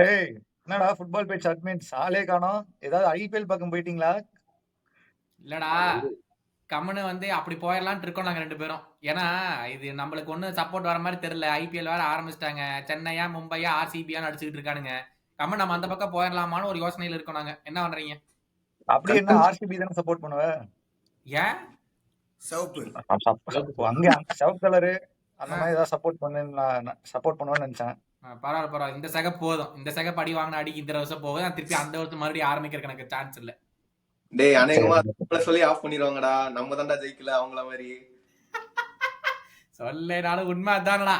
டேய், என்னடா football batch admins ஆளே காணோம். ஏதாவது ஐபிஎல் பக்கம் போயிட்டீங்களா? இல்லடா, கம்முன்னு வந்து அப்படி போயிடலான்ட்டு இருக்கோம் நாங்க 2 பேரும். ஏன்னா, இது நம்மளுக்கு ஒண்ணும் சப்போர்ட் வர மாரி தெரியல. ஐபிஎல் வேற ஆரம்பிச்சுட்டாங்க. சென்னையா, மும்பையா, ஆர்சிபியான்னு அடிச்சுக்கிட்டு இருக்கானுங்க. கம்முன்னு நம்ம அந்த பக்கம் போயிடலாமான்னு ஒரு யோசனையில இருக்கோம் நாங்க. என்ன பண்றீங்க? அப்படி என்ன ஆர்சிபி தானே சப்போர்ட் பண்ணுவ? ஏன்? சிவப்பு அங்க அங்க சிவப்பு கலரு அந்த மாதிரி ஏதாவது சப்போர்ட் பண்ணு சப்போர்ட் பண்ணுவேன்னு நினைச்சேன். பரவாயில்ல பரவாயில்ல. இந்த செகப் போதும். இந்த செகப் அடி வாங்கின அடிக்கு இந்த வருஷம் போகுது. நான் திருப்பி அந்த வருஷம் மறுபடியும் ஆரம்பிக்கிறதுக்கு எனக்கு சான்ஸ் இல்ல. டேய் அநேகமா சொல்லி ஆஃப் பண்ணிடுவாங்கடா. நம்ம தான்டா ஜெயிக்கல அவங்கள மாதிரி. சொல்லேனாலும் உண்மை அதானடா.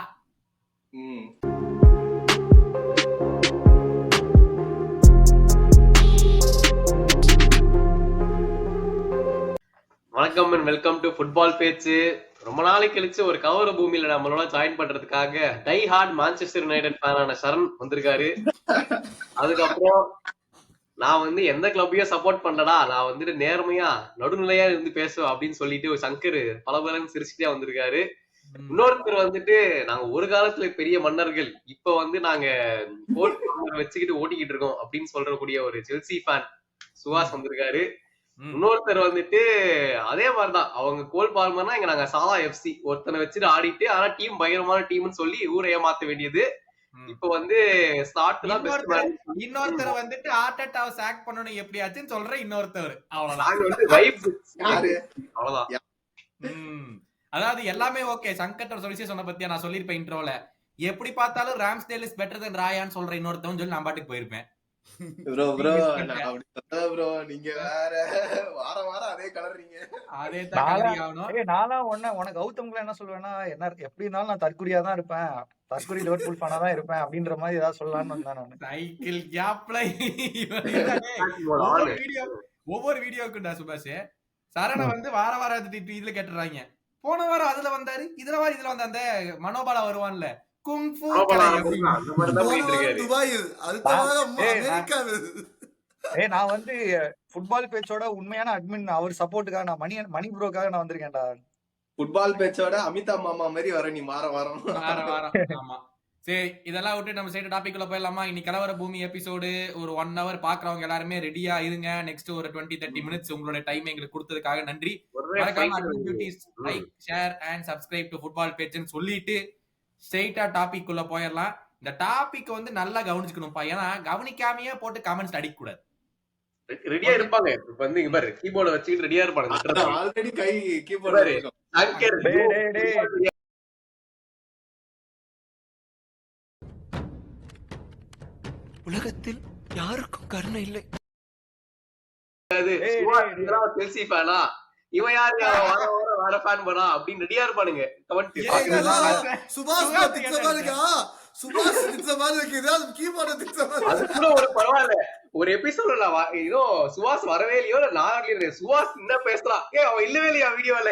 வணக்கம் அண்ட் வெல்கம் டு ஃபுட்பால் பேச்சு. ரொம்ப நாளைக்கு கழிச்சு ஒரு கவர பூமியில நம்மளோட ஜாயின் பண்றதுக்காக டை ஹார்ட் மான்செஸ்டர் யுனைடெட் ஃபேனான சரண் வந்திருக்காரு. அதுக்கப்புறம் நான் வந்து எந்த கிளப்பையும் சப்போர்ட் பண்றடா, நான் வந்துட்டு நேர்மையா நடுநிலையா இருந்து பேசுவேன் அப்படின்னு சொல்லிட்டு ஒரு சங்கர் பலபலன்னு சிரிச்சுட்டே வந்திருக்காரு. இன்னொருத்தர் வந்துட்டு நாங்க ஒரு காலத்துல பெரிய மன்னர்கள், இப்ப வந்து நாங்க வச்சுக்கிட்டு ஓட்டிக்கிட்டு இருக்கோம் அப்படின்னு சொல்றக்கூடிய ஒரு செல்சி ஃபேன் சுஹாஸ் வந்திருக்காரு. இன்னொருத்தர் வந்துட்டு அதே மாதிரிதான், அவங்க கோல் பால்மர்னா இங்க நாங்க சாலா எஃப்சி ஒருத்தனை வச்சுட்டு ஆடிட்டு, ஆனா டீம் பயங்கரமான டீம்னு சொல்லி ஊரை ஏமாத்த வேண்டியது. இப்ப வந்து இன்னொருத்தர் வந்துட்டு ஆர்டெட்டாவை சாக் பண்ணணும் எப்படியாச்சுன்னு சொல்ற இன்னொருத்தர். அவ்வளவுதான். அதாவது எல்லாமே ஓகே. சங்கர் சொல்லி சொன்ன பத்தியா நான் சொல்லிருப்பேன் இன்ட்ரோல. எப்படி பார்த்தாலும் ராம்ஸ்டேல் இஸ் பெட்டர் தென் ராயான்னு சொல்ற இன்னொருத்தவன் சொல்லி நான் பாட்டுக்கு போயிருப்பேன். ப்ரோ ப்ரோ நான் அப்படி சொல்ல ப்ரோ, நீங்க வேற வாரம் அதே கலர்றீங்க. அதே தான். நானா உனக்கு கௌதம்ல என்ன சொல்லுவேன்னா, என்ன எப்படி இருந்தாலும் நான் தற்குறியா தான் இருப்பேன், தற்குறி லிவர்பூல் ஃபேனா தான் இருப்பேன் அப்படின்ற மாதிரி ஏதாவது சொல்லலாம்னு வந்தேன் நான். சைக்கிள் கேப்ல ஒவ்வொரு வீடியோக்குண்டா சுபாஷ் சரண வந்து வார வாரம் இதுல கேட்டுறாங்க. போன வாரம் அதுல வந்தாரு, இதுல வந்து அந்த மனோபாலா வருவான்ல, நான் வந்து ஃபுட்பால் பேச்சோட உண்மையான அட்மின் அவர் சப்போர்ட்டுக்காக நான் மணி ப்ரோக்காக நான் வந்திருக்கேன்டா. ஃபுட்பால் பேச்சோட அமிதாப் மாமா மாதிரி வர நீ வாரம். ஆமா சரி, இதெல்லாம் விட்டு நம்ம சைடு டாபிக் உள்ள போயிடலாமா? இன்னைக்கு கலவர பூமி எபிசோடு ஒரு 1 hour பாக்குறவங்க எல்லாருமே ரெடியா இருங்க. நெக்ஸ்ட் ஒரு 20-30 minutes உங்களோட டைம் எங்களுக்கு கொடுத்ததுக்காக நன்றி. Like, share and subscribe to football பேச்சுன்னு சொல்லிட்டு ஸ்ட்ரெயிட்டா டாபிக் உள்ள போயிடலாம். இந்த டாபிக் வந்து நல்லா கவனிச்சுக்கணும்ப்பா, ஏன்னா கவனிக்காமையே போட்டு கமெண்ட்ஸ் அடிக்க கூடாது. ரெடியா இருப்பாங்க. இப்ப வந்து இங்க பாரு, கீபோர்ட வச்சுக்கிட்டு ரெடியா இருப்பாங்க. ஆல்ரெடி கை கீபோர்டு. உலகத்தில் யாருக்கும் கருணை இல்லை. செல்சி ஃபேனா இவன் யாரு வேற ஃபேன் பண்ணா அப்படின்னு ரெடியா இருப்பானுங்க. அது கூட ஒரு பரவாயில்ல, ஒரு எபிசோட்ல ஏதோ சுவாஸ் வரவே இல்லையோ, நான் சுவாஸ் என்ன பேசுறான், அவன் இல்லவே இல்லையா வீடியோல.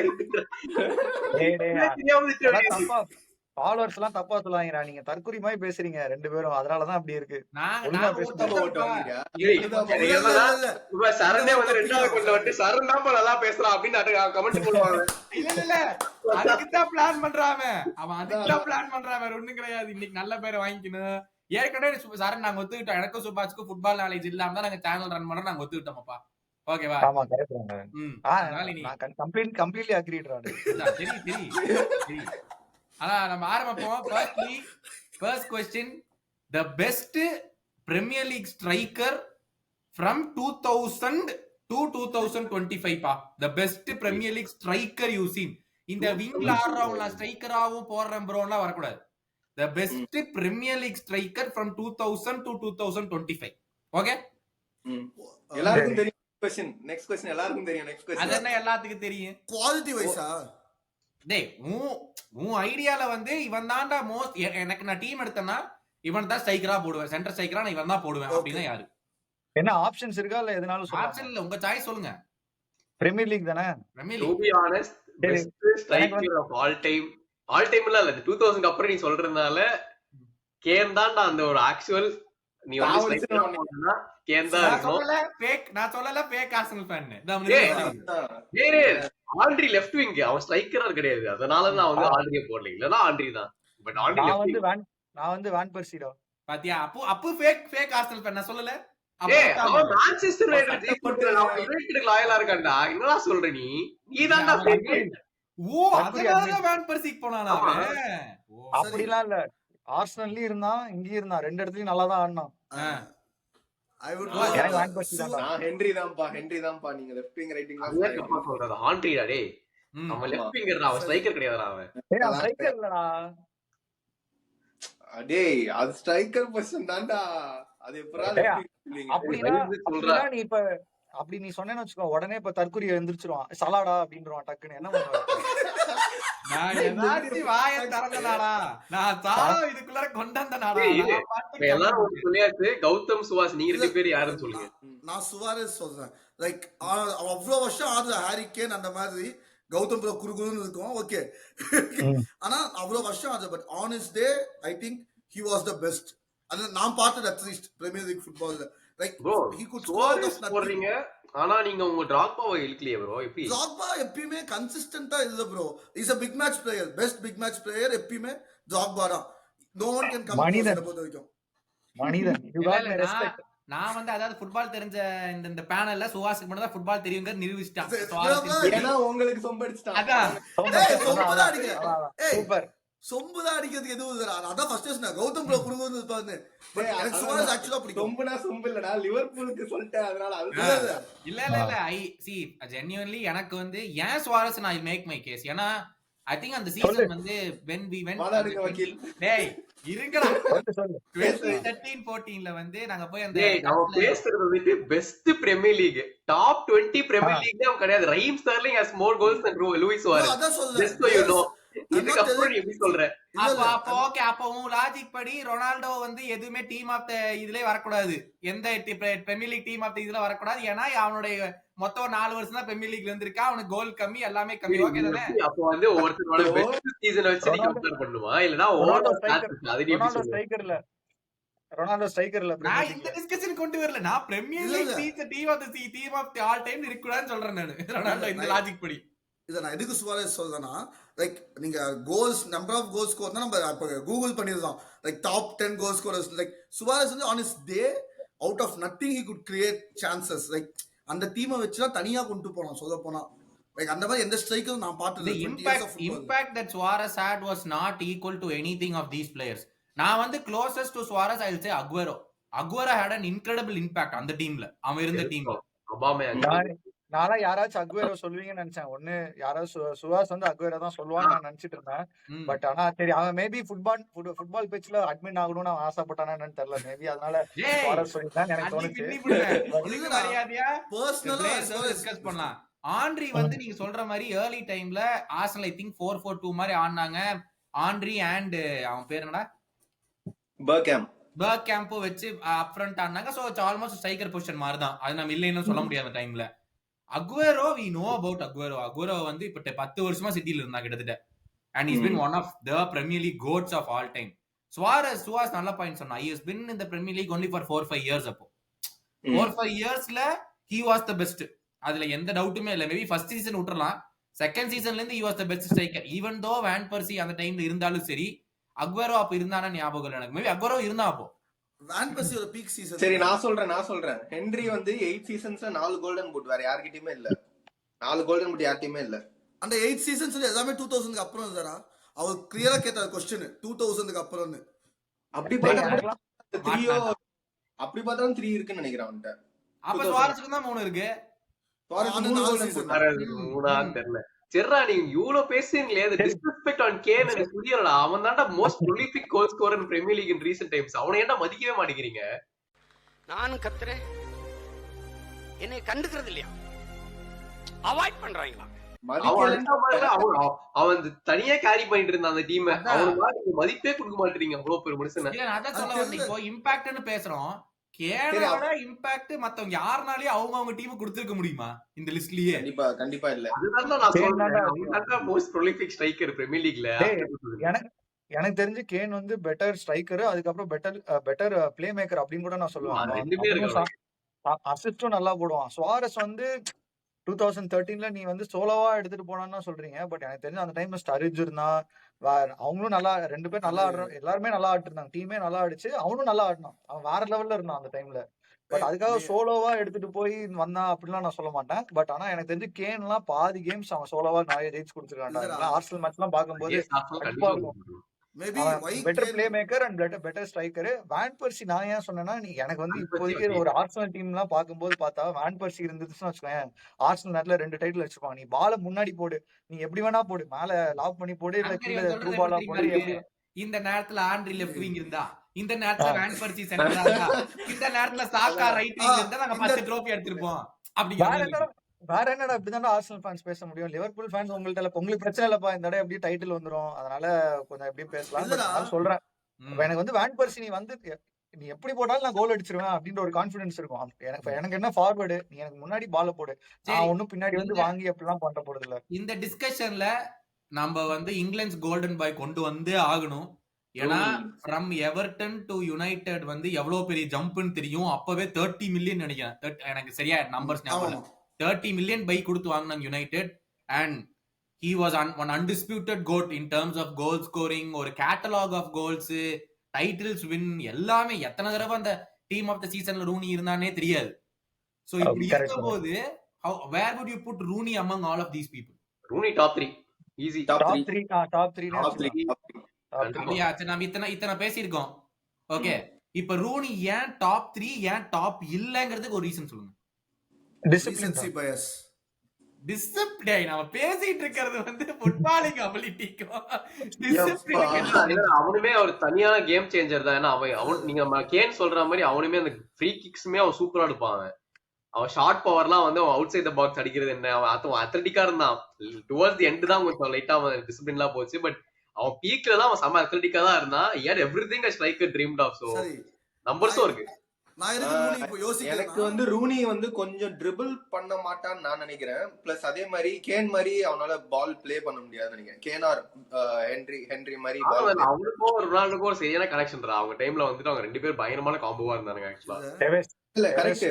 ஃபாலோவர்ஸ் எல்லாம் தப்பா சொல்லுவாங்கடா, நீங்க தற்குறி மாதிரி பேசுறீங்க 2 பேரும், அதனாலதான் அப்படி இருக்கு. சரணே வந்து 2வது கொண்டு வந்து சரண் தான் நல்லா பேசுறான் அப்படின்னு கமெண்ட் போடுவாங்க. இல்ல அதுக்குதான் பிளான் பண்றான் அவன், அதுக்குதான் பிளான் பண்றான், வேற ஒண்ணும் கிடையாது. இன்னைக்கு நல்ல பேரை வாங்கிக்கணும். ஏற்கனவே சரண் நாங்க ஒத்துக்கிட்டோம், எனக்கும் சுபாஷுக்கும் ஃபுட்பால் நாலேஜ் இல்லாம தான் நாங்க சேனல் ரன் பண்றோம், நாங்க ஒத்துக்கிட்டோம்ப்பா. ஓகேவா? ஆமா கரெக்ட். Completely agreed. சரி நம்ம ஆரம்பிப்போம். First question, the best Premier League striker from 2000 to 2025 பா. The best Premier League striker you seen. இந்த விங்ல ஆடுறவங்க ஸ்ட்ரைக்கராவும் போடுறேன் ப்ரோலாம் வரக்கூடாது. The best Premier League striker from 2000 to 2025. Okay, எல்லாருக்கும் தெரியும். நெக்ஸ்ட் क्वेश्चन எல்லாருக்கும் தெரியும். நெக்ஸ்ட் क्वेश्चन அது என்ன எல்லாத்துக்கும் தெரியும்? குவாலிட்டி வைஸா? டேய் உன் ஐடியால வந்து இவன் தான்டா மோஸ்ட், எனக்கு நான் டீம் எடுத்தேன்னா இவன் தான் ஸ்ட்ரைக்கரா போடுவேன், சென்டர் ஸ்ட்ரைக்கரா நான் இவன் தான் போடுவேன் அப்படின்னா யாரு? என்ன ஆப்ஷன்ஸ் இருக்கா இல்ல எதனாலும் சொல்லுங்க. ஆப்ஷன் இல்ல, உங்க சாய்ஸ் சொல்லுங்க. பிரீமியர் லீக் தானே? Premier League. To be honest, best striker of all time இல்ல 2000 க்கு அப்புறம் நீ சொல்றதுனால கேன் தான்டா அந்த ஒரு ஆக்சுவல். நீ வந்து ஸ்ட்ரைக்கர் போடுறனா கேன் தான் இருக்கும். நான் சொல்லல fake Arsenal fan. Henry left wing, அவன் ஸ்ட்ரைக்கரா கிடையாது, அதனால நான் வந்து ஆண்ட்ரியை போடல. இல்லனா ஆண்ட்ரி தான். பட் ஆண்ட்ரி நான் வந்து வான் பர்சிடா. பாத்தியா அப்போ ஃபேக் ஆர்சனல் ஃபேன் நான் சொல்லல. அவன் மான்செஸ்டர் யுனைடெட் லாயலா இருக்கான்டா. என்னடா சொல்ற நீதான்டா fake. ஓ அதனாலதான் வேன் பர்சிக்கு போனானா அவன்? அப்படிலாம் இல்ல, ஆர்சனல்லயும் இருந்தான் இங்கேயும் இருந்தான், 2 இடத்துலயும் நல்லா தான் ஆடினான். I would எனக்கு வேன் பர்சி தான். நான் ஹென்றி தான்ப்பா. நீங்க லெஃப்ட் விங் ரைட் விங் அதுதான் தப்பா சொல்றது. ஆண்ட்ரிடா டேய். அவன் லெஃப்ட் விங்கர்டா, அவன் ஸ்ட்ரைக்கர் கிடையாதுடா அவன். அவன் ஸ்ட்ரைக்கர் இல்லடா. டேய் அது ஸ்ட்ரைக்கர் பொசிஷன் தான்டா. அது எப்பறா அப்படின்னா நீ இப்ப அப்படி நீ சொன்னேன்னு வச்சுக்கோ, உடனே இப்ப தற்குறி எழுந்திருச்சிருவான், சலாடா அப்படின்றான் டக்குன்னு. என்ன பண்ணுவான்? நான் ஏதாச்சும் வாய திறந்தனாடா, நான் சாரம் இதுக்குள்ளார கொண்டாந்தனாடா. எல்லாரும் ஒண்ணு சொல்லியாச்சு. கௌதம் சுவாஸ் நீங்க 2 பேர் யாருன்னு சொல்லுங்க. நான் சுவாரஸ் சொல்றேன். லைக் அவ்வளவு வருஷம் ஆடுற ஹாரி கேன் அந்த மாதிரி கௌதம் ப்ரோ குறுகுறுன்னு இருக்கும். ஓகே, ஆனா அவ்வளவு வருஷம் ஆடுற but on his day I think he was the best. அது நான் பார்த்தது அட்லீஸ்ட் பிரீமியர் லீக் ஃபுட்பால்ல. Like bro he could Suarez போடுறீங்க, ஆனா நீங்க உங்க டிராக்பாவை இழுக்கலையே ப்ரோ. எப்படி டிராக்பா எப்பயுமே கன்சிஸ்டன்ட்டா இல்ல bro. Is a big match player, best big match player எப்பயுமே டிராக்பா தான். no one can come close மனிதன். என்ன பொறுத்த வரைக்கும். மனிதன், you got my respect. நான் வந்து அதாவது ஃபுட்பால் தெரிஞ்ச இந்த பேனல்ல சுவாஸுக்கு மட்டும் தான் ஃபுட்பால் தெரியுங்க நிரூபிச்சிட்டான். ஏன்னா உங்களுக்கு சொம்படிச்சிட்டான். அதான் ஏய் சொம்புதான் அடிக்க. ஏய் சூப்பர். சொம்புதான் அடிக்கிறதுக்கு எதுவும் இல்ல. அதான் ஃபர்ஸ்ட் சொன்னேன் கௌதம் ப்ரோ குறுகுறுன்னு இருப்பாரு. பட் எனக்கு சுவாரஸ் ஆக்சுவலா பிடிக்கும். சொம்புனா சொம்பு இல்லடா, லிவர்பூலுக்கு சொல்லிட்டேன் அதனால அது இல்ல ஐ சி ஜென்யூன்லி எனக்கு வந்து ஏன் சுவாரஸ் நான் மேக் மை கேஸ். ஏன்னா ஐ திங்க் அந்த சீசன் வந்து when we went வாதாடுங்க வக்கீல். டேய் இருங்கடா சொல்லு. 2013-14ல வந்து நாங்க போய் அந்த டேய் அவன் பேசுறது வந்து best premier league top 20 premier லீக்ல அவன் கிடையாது. Raheem Sterling has more goals than Luis Suarez. அதான் சொல்றேன். just so you know. இதுக்கு அப்புறம் நீ எப்படி சொல்ற? அப்போ ஓகே, அப்போ உன் லாஜிக் படி ரொனால்டோ வந்து எதுவுமே டீம் ஆஃப் த இதுல வரக்கூடாது, எந்த Premier League team of the இதுல வரக்கூடாது. ஏன்னா அவனுடைய மொத்தம் 4 வருஷம் தான் பிரீமியர் லீக்ல இருந்திருக்கா, அவனுக்கு கோல் கம்மி எல்லாமே கம்மி. ஓகே தானே? அப்போ வந்து ஒருத்தரோட பெஸ்ட் சீசனை வச்சு நீ கம்பேர் பண்ணுமா, இல்லனா ரொனால்டோ அது நீ எப்படி ரொனால்டோ சொல்ற? ஸ்ட்ரைக்கர் இல்ல. நான் இந்த டிஸ்கஷன் கொண்டு வரல. நான் Premier League team of the all time இருக்கக்கூடாதுன்னு சொல்றேன் நானு. ரொனால்டோ இந்த லாஜிக் படி இதை நான் எதுக்கு சுவாரஸ் சொல்றேன்னா, லைக் நீங்க goals number of goal scorer தான் நம்ம கூகுள் பண்ணிருந்தோம். Like top 10 goal scorers. Like Suarez வந்து on his day out of nothing he could create chances. Like அந்த டீமை வச்சுதான் தனியா கொண்டு போனோம் சொல்ல போனா. லைக் அந்த மாதிரி எந்த ஸ்ட்ரைக்கரும் நான் பார்த்தது impact that Suarez had was not equal to anything of these players. நான் வந்து closest to Suarez I will say Aguero had an incredible impact அந்த டீம்ல, அவன் இருந்த டீம்ல. நானா யாராச்சும் அக்வேரோ சொல்லுவீங்கன்னு நினைச்சேன். ஒண்ணு யாராவது சுவாஸ் வந்து அக்வேரோ தான் சொல்லுவான்னு நான் நினைச்சிட்டு இருந்தேன். பட் ஆனா சரி, அவன் மேபி ஃபுட்பால் பேஜ்ல அட்மின் ஆகணும்னு அவன் ஆசைப்பட்டானு தெரியல. மேபி அதனால சுவாரஸ் சொல்லிதான் எனக்கு தோணுச்சு. டிஸ்கஸ் பண்ணலாம். ஆண்ட்ரி வந்து நீங்க சொல்ற மாதிரி ஏர்லி டைம்ல ஆர்சனல் ஐ திங்க் 4-4-2 மாதிரி ஆடினாங்க. ஆண்ட்ரி அண்ட் அவன் பேர் என்னடா, பர்கேம்ப் வச்சு அப் ஃப்ரண்ட் ஆடினாங்க. So it's almost striker position மாதிரி தான். அது நம்ம இல்லைன்னு சொல்ல முடியாது அந்த டைம்ல. Aguero we know about Aguero வந்து இப்ப 10 வருஷமா சிட்டில இருந்தா கிட்டத்தட்ட. and he's been one of the Premier League goats of all time. சுவாரஸ் நல்ல பாயிண்ட் சொன்னா. he has been in the Premier League only for 4-5 years. அப்போ 4-5 yearsல he was the best. அதுல எந்த டவுட்டுமே இல்ல. மேபி ஃபர்ஸ்ட் சீசன் விட்டுறலாம், செகண்ட் சீசன்ல இருந்து he was the best striker. even though van Bercy அந்த டைம்ல இருந்தாலும் சரி, அகுவேரோ அப்ப இருந்தானா ஞாபகம் இல்ல எனக்கு. மேபி அகுவேரோ இருந்தா அப்போ வேன் பர்சியோட பீக் சீசன். சரி நான் சொல்றேன். ஹென்றி வந்து 8 சீசன்ஸ்ல 4 கோல்டன் பூட் வேற யார்கிட்டயுமே இல்ல. 4 கோல்டன் பூட் யார்கிட்டயுமே இல்ல. அந்த 8 சீசன்ஸ் எல்லாமே 2000க்கு அப்புறம் இருந்தாரா? அவர் கிளியரா கேட்டார் क्वेश्चन 2000க்கு அப்புறம்னு. அப்படி பார்த்தா 3 இருக்குன்னு நினைக்கிறேன் அவன்ட்ட. அப்ப சுவாரஸ்க்கு தான் 3 இருக்கு. தெரியல. சரிடா நீங்க இவ்ளோ பேசுறீங்களே, அது டிஸ்ரெஸ்பெக்ட் ஆன் கேன் எனக்கு புரியலடா. அவன் தான்டா most prolific goal scorer in Premier League in recent times. அவனை ஏன்டா மதிக்கவே மாட்டேங்கிறீங்க? நானும் கத்துறேன், என்னை கண்டுக்கிறது இல்லையா? அவாய்ட் பண்றாங்களா? அவன் தனியா கேரி பண்ணிட்டு இருந்தான் அந்த டீம். அவனுக்கு மதிப்பே கொடுக்க மாட்டீங்க அவ்வளவு பெரிய மனுஷன். இல்ல அதான் சொல்ல வந்தேன். இப்போ இம்பாக்ட்னு பேசுறோம். கேனோட இம்பாக்ட் மத்தவங்க யாருனாலயும் அவங்க டீம் கொடுத்திருக்க முடியுமா இந்த லிஸ்ட்லயே? கண்டிப்பா இல்ல. அதுதான் நான் சொல்றேன், அவன் மோஸ்ட் prolific striker பிரீமியர் லீக்ல. எனக்கு தெரிஞ்சு கேன் வந்து பெட்டர் ஸ்ட்ரைக்கர், அதுக்கப்புறம் பெட்டர் பிளே மேக்கர் அப்படின்னு கூட நான் சொல்லுவேன். அசிஸ்டும் நல்லா போடுவான். சுவாரஸ் வந்து 2013ல நீ வந்து சோலோவா எடுத்துட்டு போனான்னு சொல்றீங்க. பட் எனக்கு தெரிஞ்சு அந்த டைம்ல ஸ்டரிட்ஜ் இருந்தான். அவங்களும் நல்லா 2 பேர் நல்லா ஆடுறோம். எல்லாருமே நல்லா ஆடிட்டு இருந்தாங்க. டீமே நல்லா ஆடிச்சு. அவனும் நல்லா ஆடினான். அவன் வேற லெவல்ல இருந்தான் அந்த டைம்ல. பட் அதுக்காக சோலோவா எடுத்துட்டு போய் வந்தான் அப்படிலாம் நான் சொல்ல மாட்டேன். பட் ஆனா எனக்கு தெரிஞ்சு கேன்லாம் பாதி கேம்ஸ் அவன் சோலோவா நிறைய ஜெயிச்சு கொடுத்துருக்கான்டா. ஆர்சனல் மேட்ச் எல்லாம் பார்க்கும்போது கண்டிப்பா கண்டிப்பா இருக்கும். Maybe better play maker and better striker. Van Bercy நான் ஏன் சொன்னேன்னா, நீ எனக்கு வந்து இப்போதைக்கு ஒரு ஆர்சனல் டீம் எல்லாம் பார்க்கும்போது பார்த்தா வேன் பர்சி இருந்துச்சுன்னு வச்சுக்கோயேன், ஆர்சனல் நேரத்துல 2 டைட்டில் வச்சிருப்பாங்க. நீ பால முன்னாடி போடு, நீ எப்படி வேணா போடு, மேல லாக் பண்ணி போடு, இல்ல கீழே த்ரூ பாலா போடு, எப்படி இந்த நேரத்துல ஆண்ட்ரி லெஃப்ட் விங் இருந்தா, இந்த நேரத்துல வேன் பர்சி சென்டரா இருந்தா, இந்த நேரத்துல சாக்கா ரைட் விங் இருந்தா நாங்க 10 ட்ரோஃபி எடுத்திருப்போம். வேற என்னடா இப்படிதான்டா ஆர்சனல் ஃபேன்ஸ் பேச முடியும். லிவர்பூல் ஃபேன்ஸ் உங்களுக்கு பிரச்சனை இல்லப்பா, இந்த தடவை எப்படி டைட்டில் வந்துரும், அதனால கொஞ்சம் எப்படி பேசலாம். நான் சொல்றேன், எனக்கு வந்து வேன் பர்சி நீ வந்து நீ எப்படி போட்டாலும் நான் கோல் அடிச்சிருவேன் அப்படின்ற ஒரு கான்பிடன்ஸ் இருக்கும். எனக்கு என்ன ஃபார்வர்டு, நீ எனக்கு முன்னாடி பால போடு, நான் ஒன்னும் பின்னாடி வந்து வாங்கி அப்படிலாம் பண்ற போறது இல்ல. இந்த டிஸ்கஷன்ல நம்ம வந்து இங்கிலாந்து கோல்டன் பாய் கொண்டு வந்து ஆகணும். ஏன்னா ஃப்ரம் எவர்டன் டு யுனைடெட் வந்து எவ்வளவு பெரிய ஜம்ப்னு தெரியும். அப்பவே 30 மில்லியன் நினைக்கிறேன், எனக்கு சரியா நம்பர்ஸ் ஞாபகம் 30 மில்லியன் பை கொடுத்து வாங்கினாங்க United. And he was one undisputed goat in terms of goal scoring, ஒரு catalogue of goals, titles win எல்லாமே. எத்தனை தடவை அந்த டீம் ஆஃப் த சீசன்ல ரூனி இருந்தானே தெரியாது. சோ இப்படி இருக்கும்போது where would you put Rooney among all of these people? Rooney top 3 easy. top 3 நம்ம இத்தனை பேசியிருக்கோம். ஓகே, இப்ப ரூனி ஏன் டாப் 3 ஏன் டாப் இல்லங்கிறதுக்கு ஒரு ரீசன் சொல்லுங்க. Discipline bias. டிசிப்ளின் நம்ம பேசிட்டு இருக்கிறது வந்து ஃபுட்பாலிங் அபிலிட்டிக்கும் அவனுமே ஒரு தனியான கேம் சேஞ்சர் தான். ஏன்னா அவன் நீங்க கேன் சொல்ற மாதிரி அவனுமே அந்த ஃப்ரீ கிக்ஸுமே அவன் சூப்பரா எடுப்பாங்க. அவன் ஷார்ட் பவர்லாம் வந்து அவன் அவுட் சைட் த பாக்ஸ் அடிக்கிறது என்ன, அவன் அத்லட்டிக்கா இருந்தான். டுவர்ட்ஸ் தி எண்ட் தான் கொஞ்சம் லைட்டா அவன் டிசிப்ளின்லாம் போச்சு. பட் அவன் பீக்ல தான் அவன் செம அத்லட்டிக்கா தான் இருந்தான். And everything a striker dreamed of. So நம்பர்ஸும் இருக்கு. எனக்கு வந்து ரூனி வந்து கொஞ்சம் ட்ரிபிள் பண்ண மாட்டான்னு நான் நினைக்கிறேன். பிளஸ் அதே மாதிரி கேன் மாதிரி அவனால பால் பிளே பண்ண முடியாதுன்னு நினைக்கிறேன். கேனார் ஹென்ரி மாதிரி அவனுக்கும் ரொனால்டோக்கும் ஒரு சரியான கனெக்ஷன். அவங்க டைம்ல வந்துட்டு அவங்க 2 பேரும் பயங்கரமான காம்போவா இருந்தாங்க ஆக்சுவலா. இல்ல கரெக்ட்.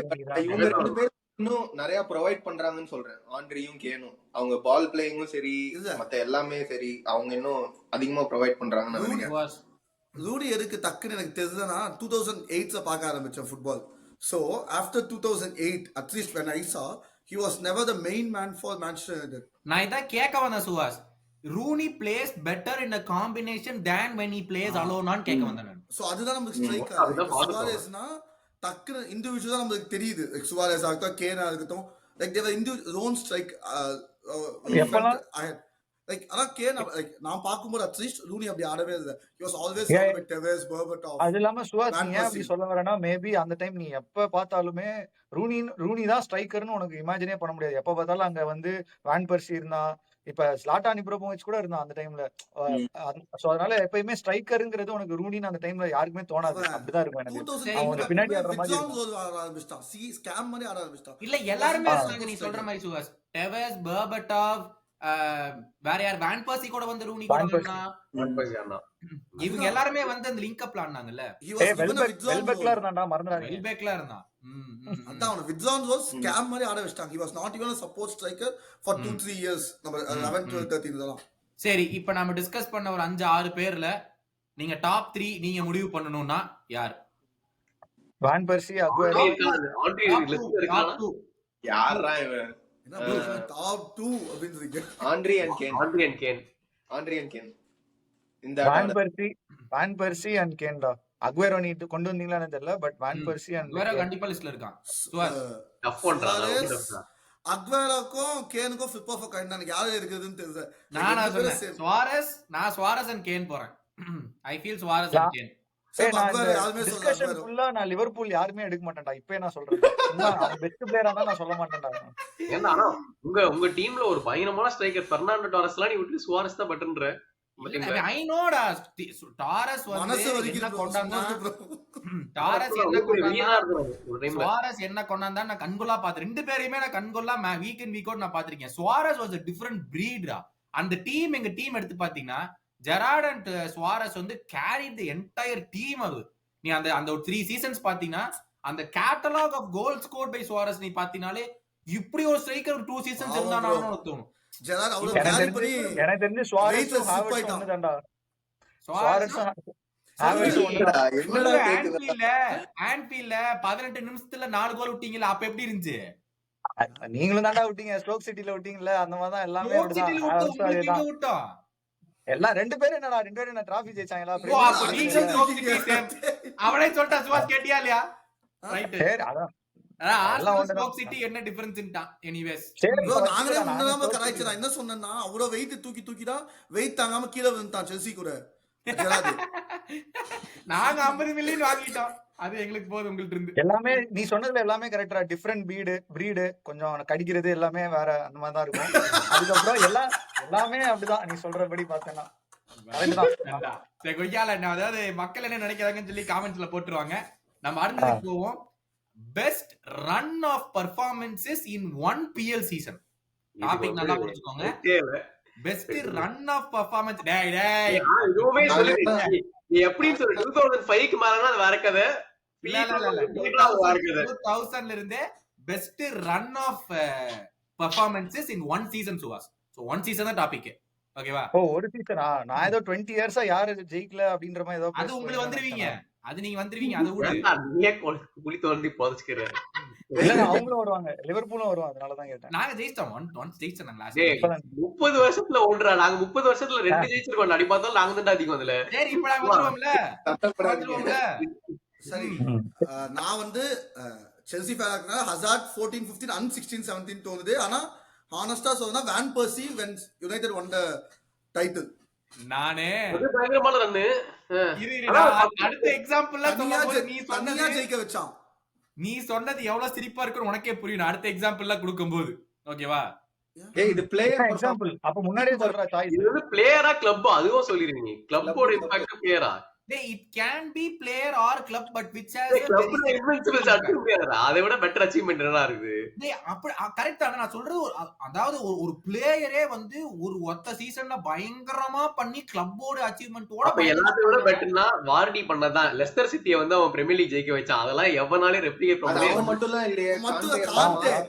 இவங்க 2 பேரும் இன்னும் நிறைய ப்ரொவைட் பண்றாங்கன்னு சொல்றேன். ஆண்ட்ரியும் கேனும் அவங்க பால் பிளேயிங்கும் சரி, மத்த எல்லாமே சரி, அவங்க இன்னும் அதிகமா ப்ரொவைட் பண்றாங்கன்னு நினைக்கிறேன். ரூனி எதுக்கு டக்குன்னு எனக்கு தெரிஞ்சதுன்னா 2008 பார்க்க ஆரம்பிச்சேன் football. So after 2008 at least when I saw he was never the main man for Manchester United. நான் இதான் கேட்க வந்தேன் சுவாஸ். Rooney plays better in a combination than when he plays alone on கேட்க வந்தேன் நான். ஸோ அதுதான் நமக்கு ஸ்ட்ரைக் ஆகுது. சுவாரேஸ்னா டக்குன்னு இண்டிவிஜுவலா நமக்கு தெரியுது. லைக் சுவாரேஸ் ஆகட்டும், கேனா இருக்கட்டும், லைக் தேவர் இண்டிவிஜுவல் ஓன் ஸ்ட்ரைக். லைக் ஆனா கேன் லைக் நான் பாக்கும்போது அட்லீஸ்ட் ரூனி அப்படி ஆடவே இல்ல. he was always with Tevez, Berbatov. அது இல்லாம சுவாஸ் நீ ஏன் அப்படி சொல்ல வரேன்னா, மேபி அந்த டைம் நீ எப்ப பார்த்தாலுமே ரூனி தான் ஸ்ட்ரைக்கர்னு உனக்கு இமேஜினே பண்ண முடியாது. எப்ப பார்த்தாலும் அங்க வந்து வேன் பர்சி இருந்தான், இப்ப ஸ்லாட்டான் இப்ராஹிமோவிச் கூட இருந்தான் அந்த டைம்ல. சோ அதனால எப்பயுமே ஸ்ட்ரைக்கர்ங்கிறது உனக்கு ரூனின்னு அந்த டைம்ல யாருக்குமே தோணாது. அப்படிதான் இருக்கும் எனக்கு. அவன் பின்னாடி ஆடுற மாதிரி ஆரம்பிச்சிட்டான். ஸ்கேம் மாதிரி ஆட ஆரம்பிச்சிட்டான். இல்ல எல்லாருமே நீ சொல்ற மாதிரி சுவாஸ், டெவஸ், பெர்பட்டோவ், வேற யார் வேன் பர்சி கூட வந்து ரூனி கூட இவங்க எல்லாருமே வந்து அந்த லிங்க் அப்ல ஆடுனாங்கல்ல. வெல்பெக்ல இருந்தான்டா, மறந்துடாதீங்க. வெல்பெக்ல இருந்தான். அதான் விட்ஸான் வாஸ் ஸ்கேம் மாதிரி ஆட வச்சிட்டாங்க. he was not even a support striker for 2-3 years. நம்ம 11 12 13 தான். சரி, இப்போ நாம டிஸ்கஸ் பண்ண ஒரு 5-6 பேர்ல நீங்க டாப் 3 நீங்க முடிவு பண்ணனும்னா யார்? வான் பர்சி, அகுவேரோ, யாரா இவன்? டாப் 2 அப்படின்றீங்க. ஆண்ட்ரி அண்ட் கேன் இந்த வான் பர்சி அண்ட் கேன் தான். அகுவேரோ நீ கொண்டு வந்தீங்களான்னு தெரியல, but van Persie and Aguero கண்டிப்பா லிஸ்ட்ல இருக்கான். அக்வேரோக்கும் கேனுக்கும் ஃபிட் ஆஃப் கைண்ட் எனக்கு யாரு இருக்குதுன்னு தெரியல. நான் சுவாரஸ் அண்ட் கேன் போறேன். I feel Suarez and Kane. நான் லிவர்பூல் யாருமே எடுக்க மாட்டேன்டா. இப்ப நான் சொல்றேன், பெஸ்ட் பிளேயரா தான் நான் சொல்ல மாட்டேன்டா. ஏன்னா உங்க டீம்ல ஒரு பயங்கரமான ஸ்ட்ரைக்கர் பெர்னாண்டோ டாரஸ்லாம் நீ விட்டு சுவாரஸ் தான் பட்டன்ற. ஐ நோடா டாரஸ் வந்து என்ன கொண்டாந்தா, டாரஸ் என்ன கொண்டாந்தா, சுவாரஸ் என்ன கொண்டாந்தா நான் கண்கொள்ளா பாத்து 2 பேரையுமே நான் கண்கொள்ளா வீக் இன் வீக் அவுட் நான் பாத்திருக்கேன். சுவாரஸ் வாஸ் a different breed. அந்த டீம் எங்க டீம் எடுத்து பாத்தீங்கன்னா ஜெரார்ட் அண்ட் சுவாரஸ் வந்து carried the entire team. அது நீ அந்த ஒரு 3 சீசன்ஸ் பாத்தீங்கன்னா அந்த catalogue of goal scored by Suarez நீ பாத்தீனாலே இப்படி ஒரு ஸ்ட்ரைக்கர் 2 சீசன்ஸ் ஆமா இருந்தா bro. நானும் தோணும். ஜெரார்ட் அவ்வளவு எனக்கு கேரி தெரிஞ்சு பண்ணி எனக்கு தெரிஞ்சு வெயிட்ல சுவாரஸும் ஸ்லிப் ஹாவர்ட்ஸும் ஆயிட்டான். ஒண்ணுதான்டா. சுவாரஸ் சுவாரஸும் ஹாவர்ட்ஸும் என்னடா ஒண்ணுதான். என்னடா கேக்குது ஆன்ஃபீல்ட்ல 18 நிமிஷத்துல 4 கோல் விட்டீங்கல, அப்ப எப்படி இருந்துச்சு? நீங்களும் தான்டா விட்டீங்க, ஸ்ட்ரோக் சிட்டில விட்டீங்கல்ல, அந்த மாதிரி தான் எல்லாமே ஸ்ட்ரோக் அப்படிதான். சிட்டில விட்டு ஹாவர்ட்ஸும் உங்களுக்கு எங்க அதேதான். விட்டோம்? எல்லாம் 2 பேரும் என்னடா 2 பேரும் என்ன டிராஃபி ஜெயிச்சாங்களா ஓ, பிரீமியர் அப்ப லீக்ல? நீங்களும் ஸ்ட்ரோக் சிட்டி சேம். அவனே சொல்லிட்டா, சுவாஸ் கேட்டியா இல்லையா? ரைட். சரி அதான் எல்லாம் ஆர்சனல் ஒண்ணுதான். ஸ்ட்ரோக் சிட்டி என்ன டிஃபரன்ஸ்ன்ட்டான். எனிவேஸ், சரி ப்ரோ இப்ப நாங்களே வச்சுக்கலாம், நானும் முன்னதாம ஸ்ட்ரோக் கராய்ச்சி. சிட்டி நான் என்ன சொன்னேன்னா அவ்வளவு வெயிட் தூக்கி தான் வெயிட் தாங்காம கீழே விழுந்தான் செல்சி கூட ஜெரார்ட். நாங்க 50 மில்லியன் வாங்கிட்டோம். அது எங்களுக்கு போதும் உங்கள்ட்ட இருந்து. எல்லாமே நீ சொன்னதுல எல்லாமே கரெக்டா. டிஃப்ரெண்ட் பிரீடு கொஞ்சம் கடிக்கிறது எல்லாமே வேற அந்த மாதிரி தான் இருக்கும். அதுக்கப்புறம் எல்லாமே அப்படிதான் நீ சொல்றபடி பார்த்தேன்னா கரெக்ட் தான். சரி, கொய்யால என்ன, அதாவது மக்கள் என்ன நினைக்கிறாங்கன்னு சொல்லி காமெண்ட்ஸ்ல போட்டுருவாங்க. நம்ம அடுத்ததுக்கு போவோம். Best run of performances in one PL season. Topic நல்லா புரிஞ்சுக்கோங்க. Best run of performance. டேய் இதுவுமே சொல்லுங்க. நீ எப்படின்னு சொல்லு, 2005க்கு மேலனா அது வேற கதை. இல்ல 2000ல இருந்தே best run of performances in one season சுவாஸ். சோ ஒன் சீசன் தான் டாபிக். ஓகேவா? ஓ ஒரு சீசனா? நான் ஏதோ 20 இயர்ஸா யாரு ஜெயிக்கல அப்படின்ற மாதிரி ஏதோ அது உங்களுக்கு வந்துருவீங்க. அது நீங்க வந்துருவீங்க. அது விடு. நீயே குழி தோண்டி புதைச்சுக்கிற. இல்ல அவங்களும் வருவாங்க, லிவர்பூலும் வருவாங்க, அதனாலதான் கேட்டேன். நாங்க ஜெயிச்சிட்டோம். ஒன்ஸ் ஜெயிச்சோம் நாங்க லாஸ்ட். டேய் 30 வருஷத்துல ஒன்றா, நாங்க 30 வருஷத்துல 2 ஜெயிச்சிருக்கோம். அடி பார்த்தாலும் நாங்க தான் அதிகம் அதுல. சரி, இப்ப நாங்க வந்துருவோம்ல. வந்துருவோம்ல. சரி நான் வந்து செல்சி ஃபேனா இருக்கனால ஹசார்ட் 14, 15 and 16, 17 தோணுது. ஆனா ஹானஸ்டா சொல்லணும்னா van Bercy when United won the title. நானே அது பயங்கரமான ரன்னு. அடுத்த எக்ஸாம்பிள்ல சொல்லும்போது தனியா ஜெயிக்க வச்சான். நீ சொன்னது எவ்வளவு சிரிப்பா இருக்குன்னு உனக்கே புரியும். நான் அடுத்த எக்ஸாம்பிள்ல கொடுக்கும்போது. ஓகேவா? ஏய் இது பிளேயர் எக்ஸாம்பிள் அப்ப முன்னாடியே சொல்றா சாய்ஸ். இது வந்து பிளேயரா கிளப்பா? அதுவும் சொல்லிருக்கீங்க. கிளப்போட இம்பாக்ட் பிளேயரா? It can be player or club, but which has a கிளப்ல இன்வின்சிபிள்ஸ் அடிச்சு முடியாதா? அதை விட பெட்டர் அச்சீவ்மென்ட் என்ன இருக்குது? கரெக்ட் தான நான் சொல்றது. அதாவது ஒரு பிளேயரே வந்து ஒரு ஒத்த சீசன்ல பயங்கரமா பண்ணி கிளப்போட அச்சீவ்மென்ட்டோட அப்ப எல்லாத்தையும் விட பெட்டர்னா வார்டி பண்ணதான். லெஸ்டர் சிட்டியை வந்து அவன் பிரீமியர் லீக் ஜெயிக்க வச்சான். அதெல்லாம் எவனாலே ரெப்ளிகேட் பண்ண முடியாது. அவன் மட்டும் இல்லையே,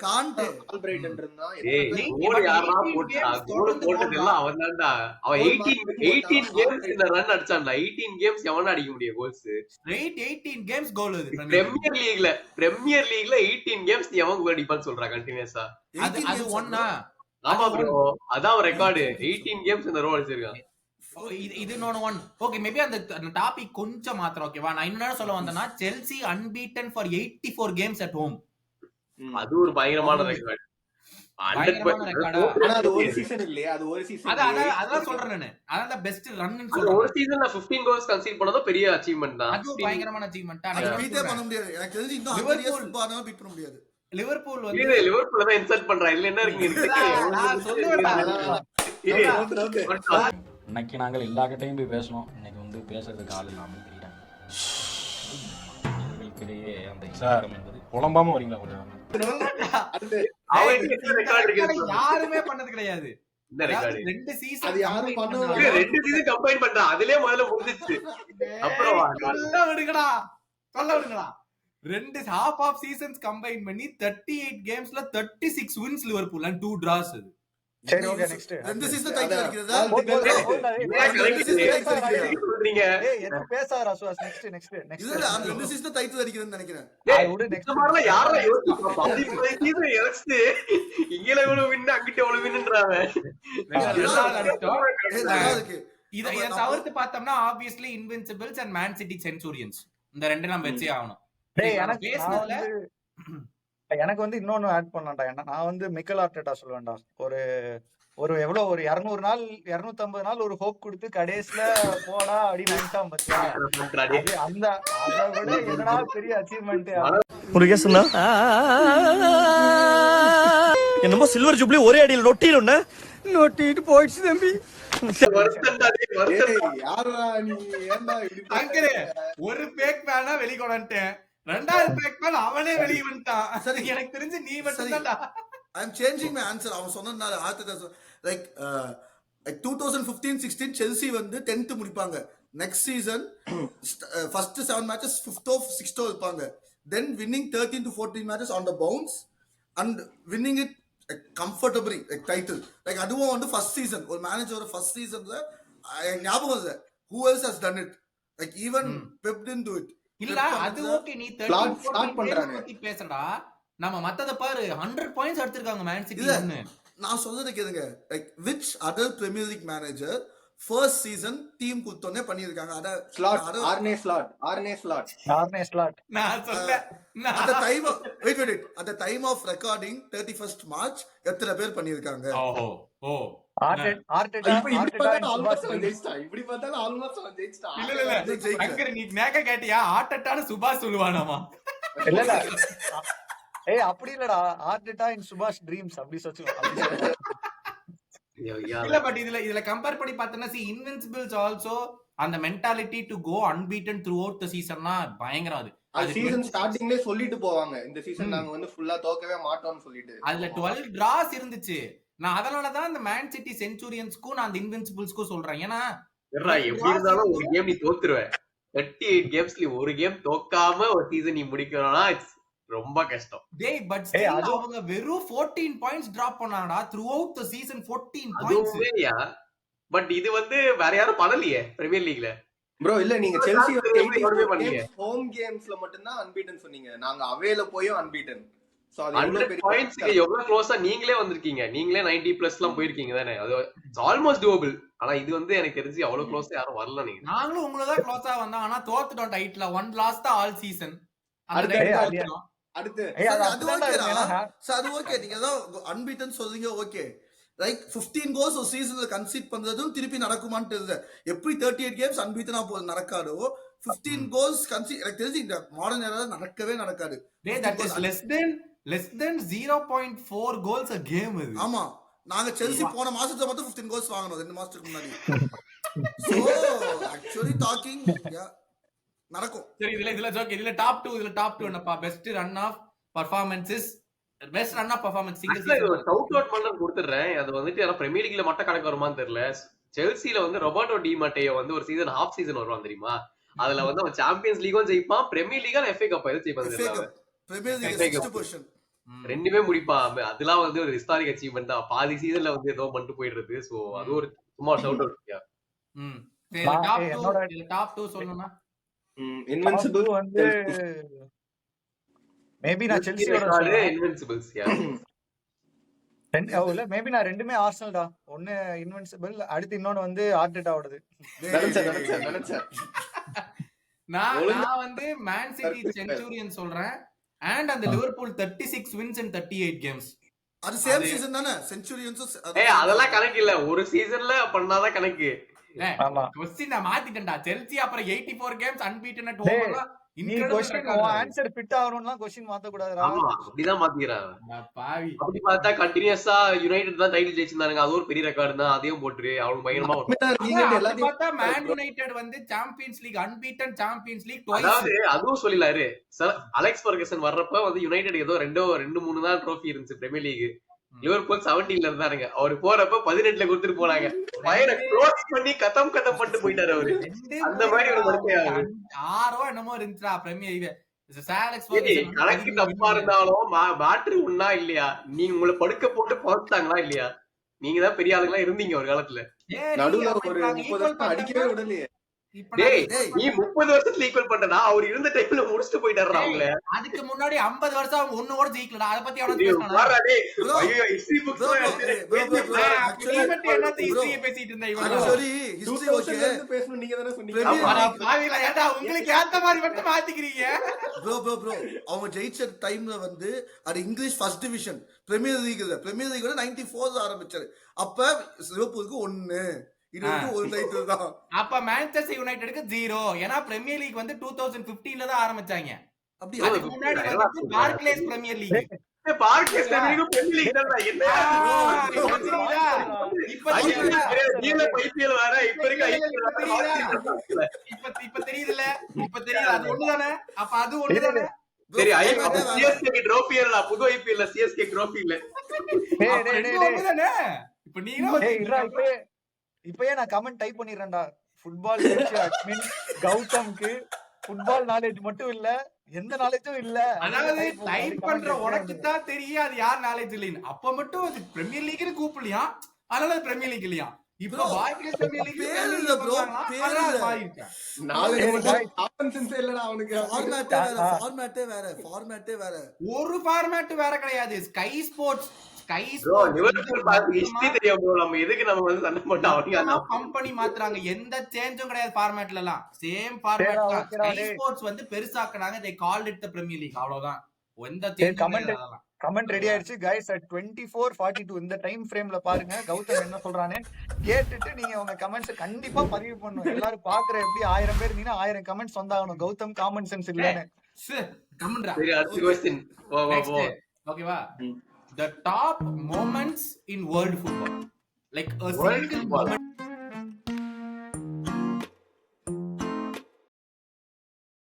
காண்டே ஆல்பிரைட்டன் இருந்தான். ஏய் கோல் யாரா போட்டா? கோல் போட்டது எல்லாம் அவன் தான்டா. அவன் 18 கேம்ஸ் இந்த ரன் அடிச்சான்டா. 18 கேம்ஸ் எவனா அடிக்க முடியும் கோல்ஸ்? ஸ்ட்ரைட் 18 கேம்ஸ் கோல். அது பிரீமியர் லீக்ல 18 கேம்ஸ் எவன் கோல் அடிப்பான்னு சொல்றா கண்டினியூஸா? அது ஒண்ணா? ஆமா ப்ரோ, அதான் ரெக்கார்டு. 18 கேம்ஸ் இந்த ரோ அடிச்சிருக்கான். இது இன்னொன்னு ஒன். ஓகே, மேபி அந்த டாபிக் கொஞ்சம் மாத்திரம். ஓகேவா? நான் என்ன சொல்ல வந்தேன்னா, Chelsea unbeaten for 84 games at home. அது ஒரு பயங்கரமான ரெக்கார்ட். பயங்கரமான ரெக்கார்டா? ஆனா அது ஒரு சீசன் இல்லையா? அது ஒரு சீசன். அதான் சொல்றேன் நானு. அதான் பெஸ்ட் ரன்னு அது சொல்றேன். ஒரு சீசன்ல 15 கோல்ஸ் கன்சீட் பண்ணதோ பெரிய அச்சீவ்மென்ட் தான். அது பயங்கரமான அச்சீவ்மென்ட்டா? அது பீட்டே பண்ண முடியாது. எனக்கு தெரிஞ்சு இன்னும் 100 இயர்ஸ் ஃபுட்பால்னா பீட் பண்ண முடியாது. லிவர்பூல் வந்து லிவர்பூல் தான் இன்சல்ட் பண்றா. இல்ல என்ன இருக்கு? நான் சொல்லுவேன்டா. இன்னைக்கு நாங்கள் எல்லா கிட்டையும் போய் பேசணும். இன்னைக்கு வந்து பேசுறதுக்கு ஆள் இல்லாமல் தெரியும். எங்களுக்கிடையே அந்த இசாரம் என்பது புலம்பாம வரீங்களா கொஞ்சம்? யாருமே பண்ணது கிடையாது. இந்த ரெக்கார்டு 2 சீசன் அது யாரும் பண்ணல. 2 சீசன் கம்பைன் பண்றா. அதிலே முதல்ல முடிஞ்சிச்சு. அப்புறம் சொல்ல விடுங்கடா. 2 ஹாஃப் ஆஃப் சீசன்ஸ் கம்பைன் பண்ணி 38 கேம்ஸ்ல 36 வின்ஸ் லிவர்பூல் and 2 டிராஸ். அது சரி ஓகே நெக்ஸ்ட். ரெண்டு சீசன் டைட்டில் அடிக்கிறதா? சொல்றீங்க ஏய் என்ன பேசாதடா சுவாஸ். நெக்ஸ்ட் இல்ல அந்த ரெண்டு சீசன் டைட்டில் அடிக்கிறதுன்னு நினைக்கிறேன். விடு இந்த நெக்ஸ்ட். மாதிரிலாம் யாரா யோசிப்பா? 15 சீசன் எலக்ஸ் இங்கல எவ்வளவு வின் அங்கிட்ட எவ்வளவு வின்ன்றாங்க. நல்லா இருக்கு. இத தவிர்த்து பார்த்தோம்னா obviously Invincibles and Man City Centurions. இந்த ரெண்டு நம்ம வெச்சே ஆகணும். டேய் எனக்கு வந்து இன்னொன்னு ஆட் பண்ணலாம்டா. நான் வந்து மிக்கல் ஆர்டெட்டா சொல்லுவேன்டா. ஒரு எவ்வளவு ஒரு 200 நாள் 250 நாள் ஒரு ஹோப் கொடுத்து கடைசில போடா அப்படின்னு நினைச்சான் பத்தியா? அந்த அதை விட என்னடா பெரிய அச்சீவ்மெண்ட். ஒரு கேஸ் என்னமோ சில்வர் ஜூப்ளி ஒரே அடியில் நொட்டிட்டு போயிடுச்சு தம்பி. ஒரு பேக் பேனா வெளிக்கொண்டேன். 2வது பேக் மேன் அவனே வெளிய வந்துட்டான். சரி எனக்கு தெரிஞ்சு நீ மட்டும் தான்டா. I am changing my answer. அவன் சொன்னதுனால லைக் 2015-16 செல்சி வந்து 10th முடிப்பாங்க. Next season first 7 matches 5th or 6th இருப்பாங்க. Then winning 13 to 14 matches on the bounce and winning it comfortably like title. Like அதுவும் வந்து first season ஒரு manager first seasonல ஞாபகம் இல்ல who else has done it, like even Pep didn't do it. இல்ல அது okay, நீ start பண்றாங்க பத்தி பேசடா. நம்ம மத்தத பாரு, 100 பாயிண்ட்ஸ் எடுத்திருக்காங்க மேன் சிட்டி. நான் சொல்றது கேளுங்க, like which other Premier League manager first season team குத்தோனே பண்ணிருக்காங்க? அத ஆர்னே ஸ்லாட் நான் சொல்றேன், at the time of, wait at the time of recording 31st March எத்தனை பேர் பண்ணிருக்காங்க? ஓ ஆர்டெட்டா இப்படி பார்த்தாலும் ஆல்மோஸ்ட் அவன் ஜெயிச்சிட்டான். இல்ல அங்கர் நீ நேக்க கேட்டியா? ஆர்டெட்டான சுபாஷ் சொல்லுவானாமா? இல்ல ஏய் அப்படி இல்லடா, ஆர்டெட்டா இன் சுபாஷ் ட்ரீம்ஸ் அப்படி சொல்லுவாங்க. இல்ல பட் இதுல கம்பேர் பண்ணி பார்த்தனா see Invincibles also அந்த mentality to go unbeaten throughout the seasonனா பயங்கரம். அது சீசன் ஸ்டார்டிங்லயே சொல்லிட்டு போவாங்க, இந்த சீசன் நாங்க வந்து ஃபுல்லா தோக்கவே மாட்டோம்னு சொல்லிட்டு. அதுல 12 டிராஸ் இருந்துச்சு. நான் அதனாலதான் அந்த மேன் சிட்டி சென்ச்சுரியன்ஸ்க்கும் நான் அந்த இன்வின்சிபிள்ஸ்க்கும் சொல்றேன். ஏன்னா எப்படி இருந்தாலும் ஒரு கேம் நீ தோத்துருவ. 38 கேம்ஸ்ல ஒரு கேம் தோக்காம ஒரு சீசன் நீ முடிக்கணும்னா இட்ஸ் ரொம்ப கஷ்டம். டேய் பட் ஸ்டில் அவங்க வெறும் 14 பாயிண்ட்ஸ் டிராப் பண்ணாங்கடா throughout the season. 14 பாயிண்ட்ஸ் அதுவேயா? பட் இது வந்து வேற யாரும் பண்ணலையே பிரீமியர் லீக்ல. ப்ரோ இல்ல, நீங்க செல்சி ஹோம் கேம்ஸ்ல மட்டும் தான் அன்பீட்டன் சொன்னீங்க, நாங்க அவேல போயும் அன்பீட்டன். சோ அது 100 பாயிண்ட்ஸ்க்கு எவ்வளவு க்ளோஸா நீங்களே வந்திருக்கீங்க. நீங்களே 90 பிளஸ்லாம் போயிருக்கீங்க தானே. அது ஆல்மோஸ்ட் டூவபிள். ஆனா இது வந்து எனக்கு தெரிஞ்சு அவ்வளவு க்ளோஸா யாரும் வரல. நீங்க நாங்களும் உங்கள தான் க்ளோஸா வந்தோம், ஆனா தோத்துட்டோம் டைட்டில்ல. ஒன் லாஸ்ட் தான் ஆல் சீசன். அடுத்து அது ஓகேடா, அது ஓகே. நீங்க ஏதோ அன்பீட்டன் சொல்றீங்க, ஓகே. லைக் 15 கோல்ஸ் ஒரு சீசன்ல கன்சீட் பண்றதும் திருப்பி நடக்குமான்னு தெரியல. எப்படி 38 கேம்ஸ் அன்பீட்டனா நடக்காதோ 15 கோல்ஸ் கன்சீட் எனக்கு தெரிஞ்சு இந்த மாடர்ன் ஏரால நடக்கவே நடக்காது. that is less than 0.4 goals a game. ஆமா, நாங்க செல்சி போன மாசத்துல மட்டும் 15 கோல்ஸ் வாங்கணும் 2 மாசத்துக்கு முன்னாடி. சோ ஆக்சுவலி டாக்கிங் நடக்கும். சரி, இதுல ஜோக். இதுல டாப் 2 என்னப்பா? Best run of performances, best run of performance single season shout out பண்ண கொடுத்துறேன். அது வந்துட்டு யாரா பிரீமியர் லீக்ல மட்டும் கணக்கு வருமான்னு தெரியல. செல்சில வந்து ரொபர்டோ டி மட்டேயோ வந்து ஒரு சீசன் ஹாஃப் சீசன் வருவான் தெரியுமா? அதுல வந்து அவன் சாம்பியன்ஸ் லீக்கும் ஜெயிப்பான், பிரீமியர் லீக் எஃப்ஏ கப் எது ஜெயிப்பான். பிரீமியர் லீக் 6th பொசிஷன் ரெண்டுமே முடிப்பான். அதெல்லாம் வந்து ஒரு ஹிஸ்டாரிக் அச்சீவ்மெண்ட் தான். பாதி சீசன்ல வந்து ஏதோ பண்ணிட்டு போயிடுறது. சோ அது ஒரு சும்மா ஷவுட் அவுட். டாப் 2 சொல்லணும்னா இன்வின்சிபிள் வந்து மேபி நான் செல்சியோட இன்வின்சிபிள்ஸ் இல்ல மேபி நான் ரெண்டுமே ஆர்சனல் தான். ஒன்னு இன்வின்சிபிள், அடுத்து இன்னொன்னு வந்து ஆர்டெட்டாவோடது. நான் வந்து மேன் சிட்டி சென்ச்சுரியன் சொல்றேன். அண்ட் அந்த லிவர்பூல் 36 wins in 38 games. அது சேம் சீசன் தானே சென்ச்சுரியன்ஸ். அதெல்லாம் கணக்கு இல்ல, ஒரு சீசன்ல பண்ணாதான் கணக்கு. ஆமா, क्वेश्चन நான் மாத்திட்டேன்டா. செல்சி அப்புறம் 84 games unbeaten at home. நீ क्वेश्चन ஆன்சர் ஃபிட் ஆவணும்னா क्वेश्चन மாத்த கூடாதுடா. ஆமா, அப்படிதான் மாத்திறாங்க பாவி. அப்படி பார்த்தா கண்டினியூஸா யுனைட்டட் தான் டைட்டில் ஜெயிச்சிருந்தாங்க. அது ஒரு பெரிய ரெக்கார்டு தான். அதையும் போட்டு அவங்க பயங்கரமா பார்த்தா மேன் யுனைட்டட் வந்து Champions League unbeaten, Champions League twice. அதாவது அதுவும் சொல்லிலாரு அலெக்ஸ் ஃபெர்குசன் வர்றப்ப வந்து யுனைட்டட் ஏதோ 2-3 தான் ட்ரோஃபி இருந்துச்சு பிரீமியர் லீக். லிவர்பூல் 17ல இருந்தாருங்க. அவரு போறப்ப 18ல கொடுத்துட்டு போனாங்க. பயர க்ளோஸ் பண்ணி கதம் பண்ணிட்டு போயிட்டாரு அவரு. அந்த மாதிரி ஒரு மனுஷன். 6 என்னமோ இருந்துச்சா பிரீமியர் லீக். கணக்கு தப்பா இருந்தாலும் மாற்று உண்ணா இல்லையா? நீங்க உங்களை படுக்க போட்டு பார்த்தாங்களா இல்லையா? நீங்க தான் பெரிய ஆளுங்களா இருந்தீங்க ஒரு காலத்துல. நடுவுல ஒரு 30 வருஷம் அடிக்கவே விடலையே. டேய் நீ 30 வருஷத்துல ஈக்குவல் பண்றடா. அவர் இருந்த டைம்ல முடிச்சிட்டு போயிட்டாரு அவங்கள. அதுக்கு முன்னாடி 50 வருஷம் அவங்க ஒண்ணு கூட ஜெயிக்கலடா. அத பத்தி அவன பேசறானா? ஐயோ ஹிஸ்டரி புக்ஸ் என்னது ஹிஸ்டரி பேசிட்டு இருந்தா இவங்க. சரி ஹிஸ்டரி ஓகே பேசணும் நீங்க தானே சொன்னீங்க. பாவில ஏடா உங்களுக்கு ஏத்த மாதிரி மட்டும் மாத்திக்கிறீங்க. ப்ரோ அவங்க ஜெயிச்ச டைம்ல வந்து அது English first division Premier League. Premier League 94 ஆரம்பிச்சாரு. அப்ப லிவர்பூலுக்கு 1 இது வந்து ஒரு டைட்டில் தான். அப்ப மான்செஸ்டர் யுனைட்டடுக்கு 0. ஏன்னா பிரீமியர் லீக் வந்து 2015ல தான் ஆரம்பிச்சாங்க. அப்படியே அதுக்கு முன்னாடி வந்து Barclays Premier League. Barclays Premier League தான் என்ன? இப்ப ஐபிஎல் வேற இப்ப இருக்க இப்ப தெரியுதுல. இப்ப தெரியுது அது ஒண்ணுதானே. அப்ப அது ஒண்ணுதானே. சரி சிஎஸ்கே ட்ரோஃபி இல்ல, புது ஐபிஎல்ல சிஎஸ்கே ட்ரோஃபி இல்ல. ஒண்ணுதானே. இப்ப நீங்க இப்பயே நான் கமெண்ட் டைப் பண்ணிடுறேன்டா. ஃபுட்பால் அட்மின் கௌதம்க்கு ஃபுட்பால் நாலேஜ் மட்டும் இல்ல, எந்த நாலேஜும் இல்ல. அதாவது டைப் பண்ற உனக்கு தான் தெரியும் அது யார் நாலேஜ் இல்லைன்னு. அப்ப மட்டும் அது பிரீமியர் லீக்னு கூப்பிடலையா, அதனால அது பிரீமியர் லீக் இல்லையா. இப்ப பாய்ஸ் பிரீமியர் லீக் பேர் இல்ல bro, பேர் இல்ல. இல்லடா அவனுக்கு. ஃபார்மேட்டே வேற. ஒரு ஃபார்மேட் வேற கிடையாது. ஸ்கை ஸ்போர்ட்ஸ் கம்பெனி மாத்துறாங்க. எந்த சேஞ்சும் கிடையாது ஃபார்மேட்ல எல்லாம். சேம் ஃபார்மேட் தான். ஸ்கை ஸ்போர்ட்ஸ் வந்து பெருசாக்குனாங்க. they called it the premier league. அவ்வளவுதான். எந்த சேஞ்சும் கிடையாது. கமெண்ட் ரெடி ஆயிடுச்சு गाइस. at 24:42 இந்த டைம் ஃப்ரேம்ல பாருங்க கௌதம் என்ன சொல்றானே கேட்டுட்டு நீங்க உங்க கமெண்ட்ஸ் கண்டிப்பா பதிவு பண்ணணும். எல்லாரும் பாக்குற எப்படி 1000 பேர் நீனா 1000 கமெண்ட்ஸ் வந்தாகணும். கௌதம் காமன் சென்ஸ் இல்லன்னு. கமெண்ட்ரா. சரி அடுத்த क्वेश्चन. ஓகேவா? the top moments in world football, like a single moment